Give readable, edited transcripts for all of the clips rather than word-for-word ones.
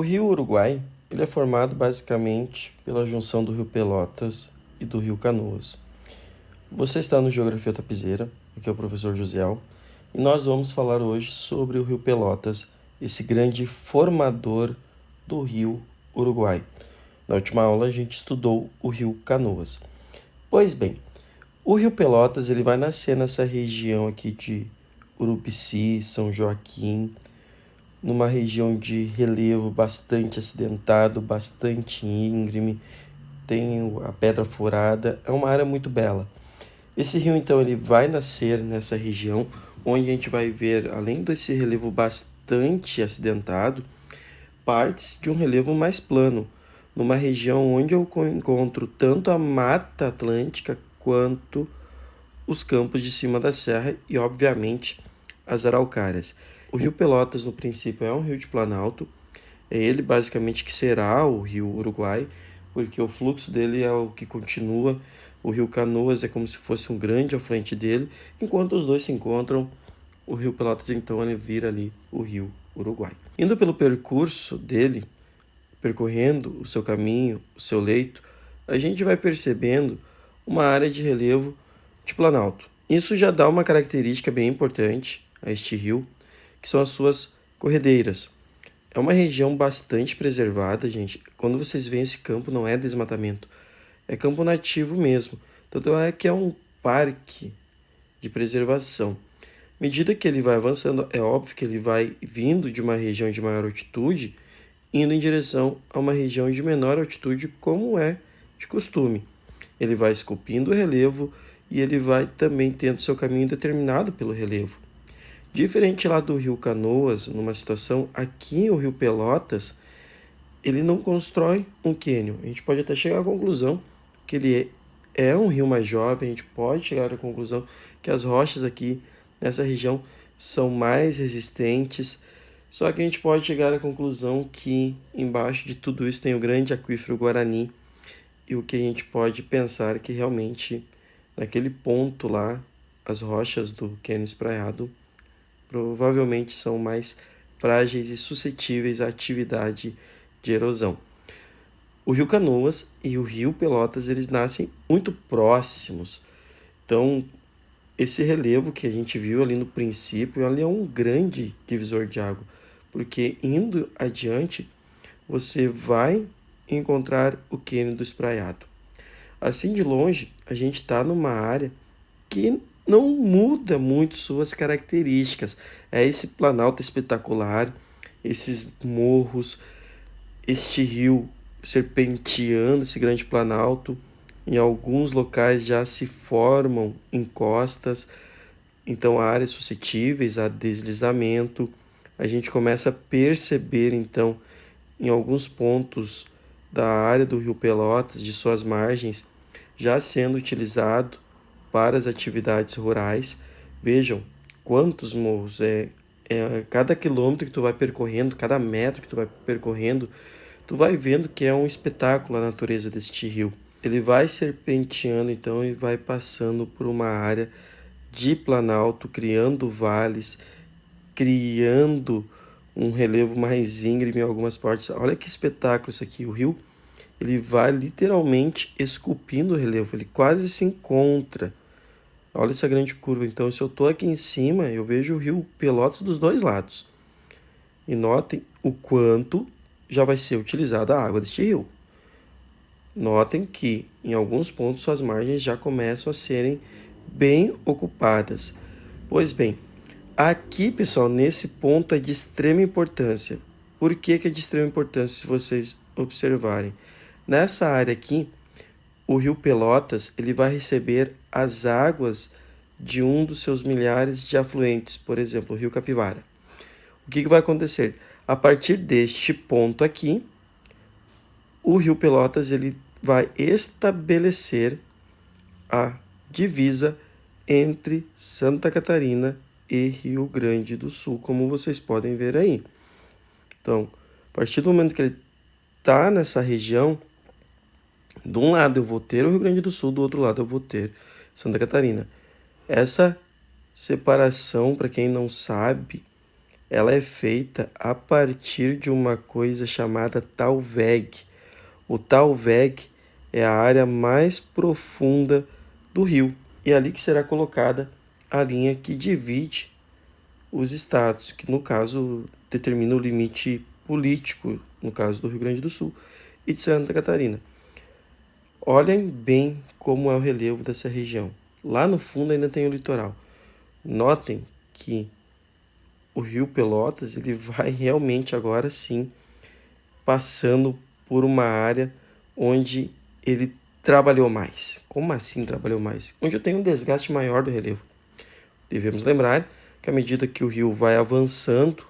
O rio Uruguai, ele é formado basicamente pela junção do rio Pelotas e do rio Canoas. Você está no Geografia Tapizeira, aqui é o professor Josiel, e nós vamos falar hoje sobre o rio Pelotas, esse grande formador do rio Uruguai. Na última aula a gente estudou o rio Canoas. Pois bem, o rio Pelotas ele vai nascer nessa região aqui de Urubici, São Joaquim, numa região de relevo bastante acidentado, bastante íngreme, tem a pedra furada, é uma área muito bela. Esse rio então ele vai nascer nessa região onde a gente vai ver, além desse relevo bastante acidentado, partes de um relevo mais plano, numa região onde eu encontro tanto a Mata Atlântica quanto os campos de cima da serra e, obviamente, as araucárias. O rio Pelotas, no princípio, é um rio de planalto. É ele, basicamente, que será o rio Uruguai, porque o fluxo dele é o que continua. O rio Canoas é como se fosse um grande à frente dele. Enquanto os dois se encontram, o rio Pelotas, então, ele vira ali o rio Uruguai. Indo pelo percurso dele, percorrendo o seu caminho, o seu leito, a gente vai percebendo uma área de relevo de planalto. Isso já dá uma característica bem importante a este rio, que são as suas corredeiras. É uma região bastante preservada, gente. Quando vocês veem esse campo, não é desmatamento, é campo nativo mesmo. Tanto é que é um parque de preservação. À medida que ele vai avançando, é óbvio que ele vai vindo de uma região de maior altitude, indo em direção a uma região de menor altitude, como é de costume. Ele vai esculpindo o relevo e ele vai também tendo seu caminho determinado pelo relevo. Diferente lá do rio Canoas, numa situação, aqui o rio Pelotas, ele não constrói um cânion. A gente pode até chegar à conclusão que ele é um rio mais jovem, a gente pode chegar à conclusão que as rochas aqui nessa região são mais resistentes, só que a gente pode chegar à conclusão que embaixo de tudo isso tem o grande aquífero Guarani, e o que a gente pode pensar que realmente naquele ponto lá, as rochas do cânion espraiado provavelmente são mais frágeis e suscetíveis à atividade de erosão. O rio Canoas e o rio Pelotas, eles nascem muito próximos. Então, esse relevo que a gente viu ali no princípio, ele é um grande divisor de água, porque indo adiante, você vai encontrar o cânion do Espraiado. Assim de longe, a gente está numa área que não muda muito suas características. É esse planalto espetacular, esses morros, este rio serpenteando esse grande planalto. Em alguns locais já se formam encostas, então áreas suscetíveis a deslizamento. A gente começa a perceber, então, em alguns pontos da área do rio Pelotas, de suas margens, já sendo utilizado para as atividades rurais. Vejam quantos morros, cada quilômetro que tu vai percorrendo, cada metro que tu vai percorrendo, tu vai vendo que é um espetáculo a natureza deste rio. Ele vai serpenteando então e vai passando por uma área de planalto, criando vales, criando um relevo mais íngreme em algumas partes. Olha que espetáculo isso aqui, o rio ele vai literalmente esculpindo o relevo, ele quase se encontra. Olha essa grande curva. Então, se eu estou aqui em cima, eu vejo o rio Pelotas dos dois lados. E notem o quanto já vai ser utilizada a água deste rio. Notem que, em alguns pontos, suas margens já começam a serem bem ocupadas. Pois bem, aqui, pessoal, nesse ponto é de extrema importância. Por que é de extrema importância, se vocês observarem? Nessa área aqui, o rio Pelotas ele vai receber as águas de um dos seus milhares de afluentes, por exemplo, o rio Capivara. O que vai acontecer? A partir deste ponto aqui, o rio Pelotas ele vai estabelecer a divisa entre Santa Catarina e Rio Grande do Sul, como vocês podem ver aí. Então, a partir do momento que ele está nessa região, de um lado eu vou ter o Rio Grande do Sul, do outro lado eu vou ter Santa Catarina. Essa separação, para quem não sabe, ela é feita a partir de uma coisa chamada talveg. O talveg é a área mais profunda do rio, e é ali que será colocada a linha que divide os estados, que no caso determina o limite político, no caso do Rio Grande do Sul e de Santa Catarina. Olhem bem como é o relevo dessa região. Lá no fundo ainda tem o litoral. Notem que o Rio Pelotas ele vai realmente agora sim passando por uma área onde ele trabalhou mais. Como assim trabalhou mais? Onde eu tenho um desgaste maior do relevo. Devemos lembrar que à medida que o rio vai avançando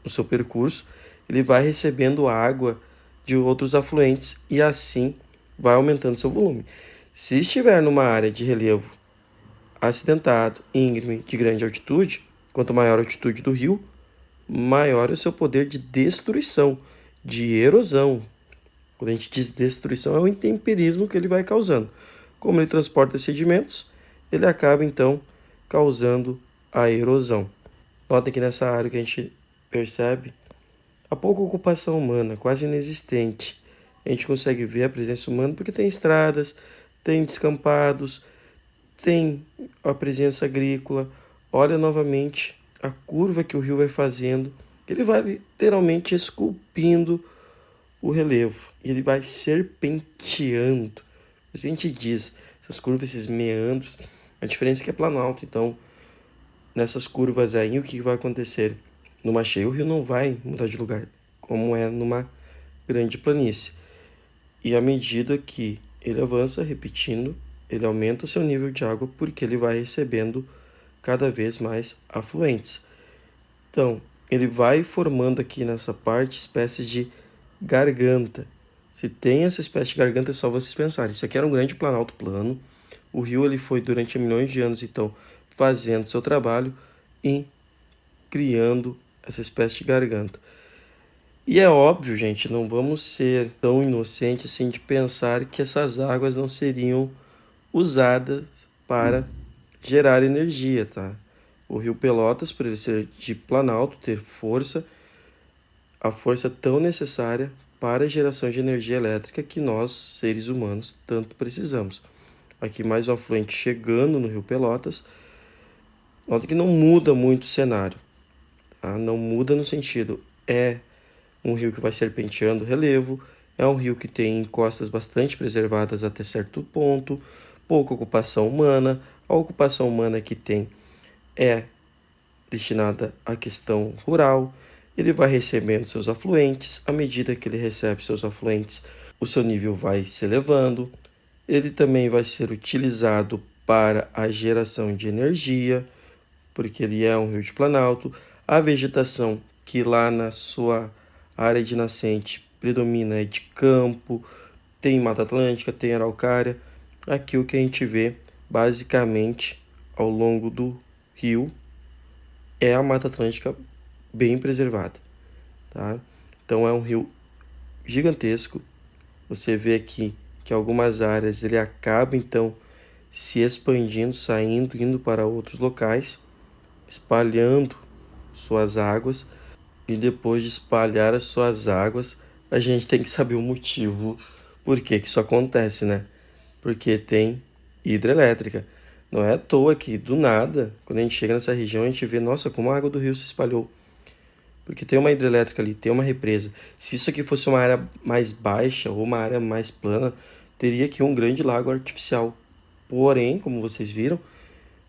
no seu percurso, ele vai recebendo água de outros afluentes e assim vai aumentando seu volume. Se estiver numa área de relevo acidentado, íngreme, de grande altitude, quanto maior a altitude do rio, maior é o seu poder de destruição, de erosão. Quando a gente diz destruição, é o intemperismo que ele vai causando. Como ele transporta sedimentos, ele acaba então causando a erosão. Notem que nessa área que a gente percebe a pouca ocupação humana, quase inexistente. A gente consegue ver a presença humana porque tem estradas, tem descampados, tem a presença agrícola. Olha novamente a curva que o rio vai fazendo. Ele vai literalmente esculpindo o relevo. Ele vai serpenteando. Por isso a gente diz, essas curvas, esses meandros, a diferença é que é planalto. Então, nessas curvas aí, o que vai acontecer? Numa cheia, o rio não vai mudar de lugar, como é numa grande planície. E à medida que ele avança, repetindo, ele aumenta o seu nível de água porque ele vai recebendo cada vez mais afluentes. Então, ele vai formando aqui nessa parte espécies de garganta. Se tem essa espécie de garganta, é só vocês pensarem. Isso aqui era um grande planalto plano. O rio ele foi durante milhões de anos, então, fazendo seu trabalho e criando essa espécie de garganta. E é óbvio, gente, não vamos ser tão inocentes assim de pensar que essas águas não seriam usadas para gerar energia, tá? O rio Pelotas, por ele ser de planalto, ter força, a força tão necessária para a geração de energia elétrica que nós, seres humanos, tanto precisamos. Aqui mais um afluente chegando no rio Pelotas. Nota que não muda muito o cenário, tá? Não muda no sentido, é um rio que vai serpenteando o relevo, é um rio que tem encostas bastante preservadas até certo ponto, pouca ocupação humana. A ocupação humana que tem é destinada à questão rural. Ele vai recebendo seus afluentes, à medida que ele recebe seus afluentes, o seu nível vai se elevando. Ele também vai ser utilizado para a geração de energia, porque ele é um rio de planalto. A vegetação que lá na sua área de nascente predomina é de campo, tem Mata Atlântica, tem araucária. Aqui o que a gente vê basicamente ao longo do rio é a Mata Atlântica bem preservada, tá? Então é um rio gigantesco. Você vê aqui que algumas áreas ele acaba então se expandindo, saindo, indo para outros locais, espalhando suas águas. E depois de espalhar as suas águas, a gente tem que saber o motivo por que isso acontece, né? Porque tem hidrelétrica. Não é à toa que, do nada, quando a gente chega nessa região, a gente vê, nossa, como a água do rio se espalhou. Porque tem uma hidrelétrica ali, tem uma represa. Se isso aqui fosse uma área mais baixa ou uma área mais plana, teria aqui um grande lago artificial. Porém, como vocês viram,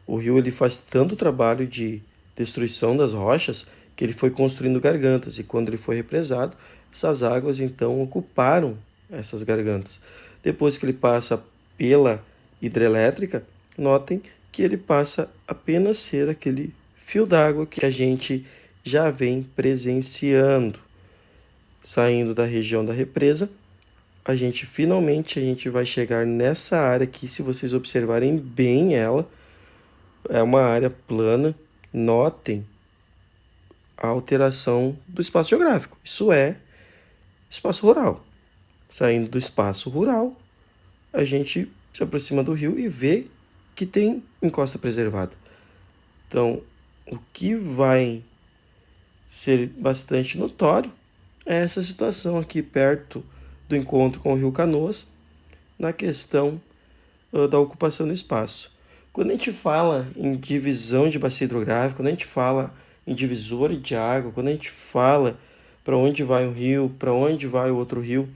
o rio ele faz tanto trabalho de destruição das rochas que ele foi construindo gargantas. E quando ele foi represado, essas águas então ocuparam essas gargantas. Depois que ele passa pela hidrelétrica, notem que ele passa apenas a ser aquele fio d'água que a gente já vem presenciando. Saindo da região da represa, a gente vai chegar nessa área que, se vocês observarem bem ela, é uma área plana. Notem a alteração do espaço geográfico. Isso é espaço rural. Saindo do espaço rural, a gente se aproxima do rio e vê que tem encosta preservada. Então, o que vai ser bastante notório é essa situação aqui perto do encontro com o Rio Canoas, na questão da ocupação do espaço. Quando a gente fala em divisão de bacia hidrográfica, quando a gente fala em divisória de água, quando a gente fala para onde vai um rio, para onde vai o outro rio,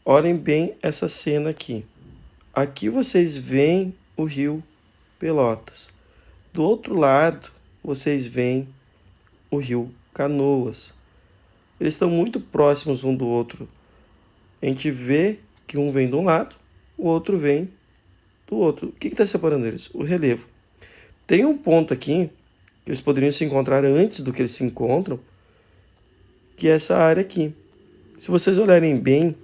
olhem bem essa cena aqui. Aqui vocês veem o rio Pelotas. Do outro lado, vocês veem o rio Canoas. Eles estão muito próximos um do outro. A gente vê que um vem de um lado, o outro vem do outro. O que está separando eles? O relevo. Tem um ponto aqui que eles poderiam se encontrar antes do que eles se encontram, que é essa área aqui. Se vocês olharem bem,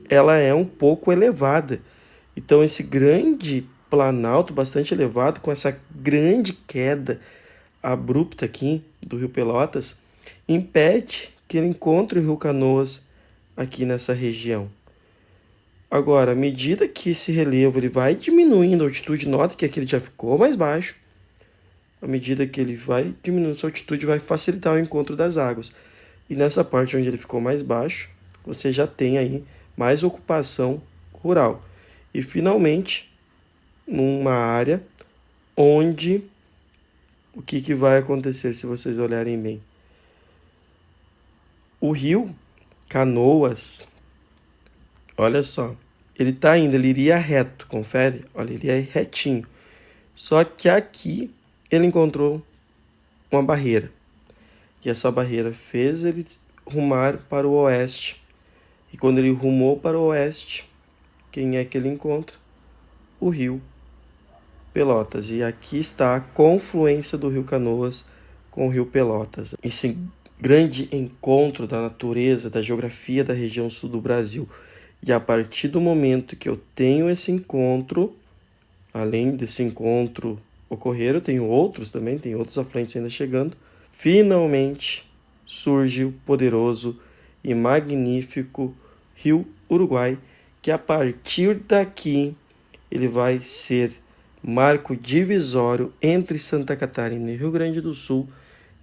ela é um pouco elevada. Então esse grande planalto bastante elevado, com essa grande queda abrupta aqui do Rio Pelotas, impede que ele encontre o Rio Canoas aqui nessa região. Agora, à medida que esse relevo ele vai diminuindo a altitude, nota que aqui ele já ficou mais baixo. À medida que ele vai diminuindo sua altitude, vai facilitar o encontro das águas. E nessa parte onde ele ficou mais baixo, você já tem aí mais ocupação rural. E finalmente, numa área onde o que vai acontecer se vocês olharem bem? O rio Canoas, olha só, ele iria reto, confere? Olha, ele ia retinho. Só que aqui ele encontrou uma barreira. E essa barreira fez ele rumar para o oeste. E quando ele rumou para o oeste, quem é que ele encontra? O rio Pelotas. E aqui está a confluência do rio Canoas com o rio Pelotas. Esse grande encontro da natureza, da geografia da região sul do Brasil. E a partir do momento que eu tenho esse encontro, além desse encontro ocorrer, eu tenho outros também, tem outros afluentes ainda chegando, finalmente surge o poderoso e magnífico Rio Uruguai, que a partir daqui ele vai ser marco divisório entre Santa Catarina e Rio Grande do Sul,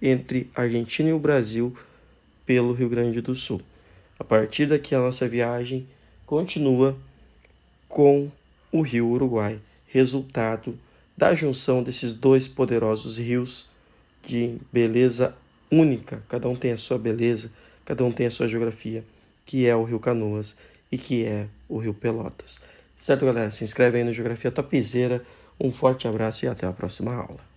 entre Argentina e o Brasil, pelo Rio Grande do Sul. A partir daqui a nossa viagem continua com o Rio Uruguai, resultado da junção desses dois poderosos rios de beleza única, cada um tem a sua beleza, cada um tem a sua geografia, que é o Rio Canoas e que é o Rio Pelotas. Certo, galera? Se inscreve aí no Geografia Topzera, um forte abraço e até a próxima aula.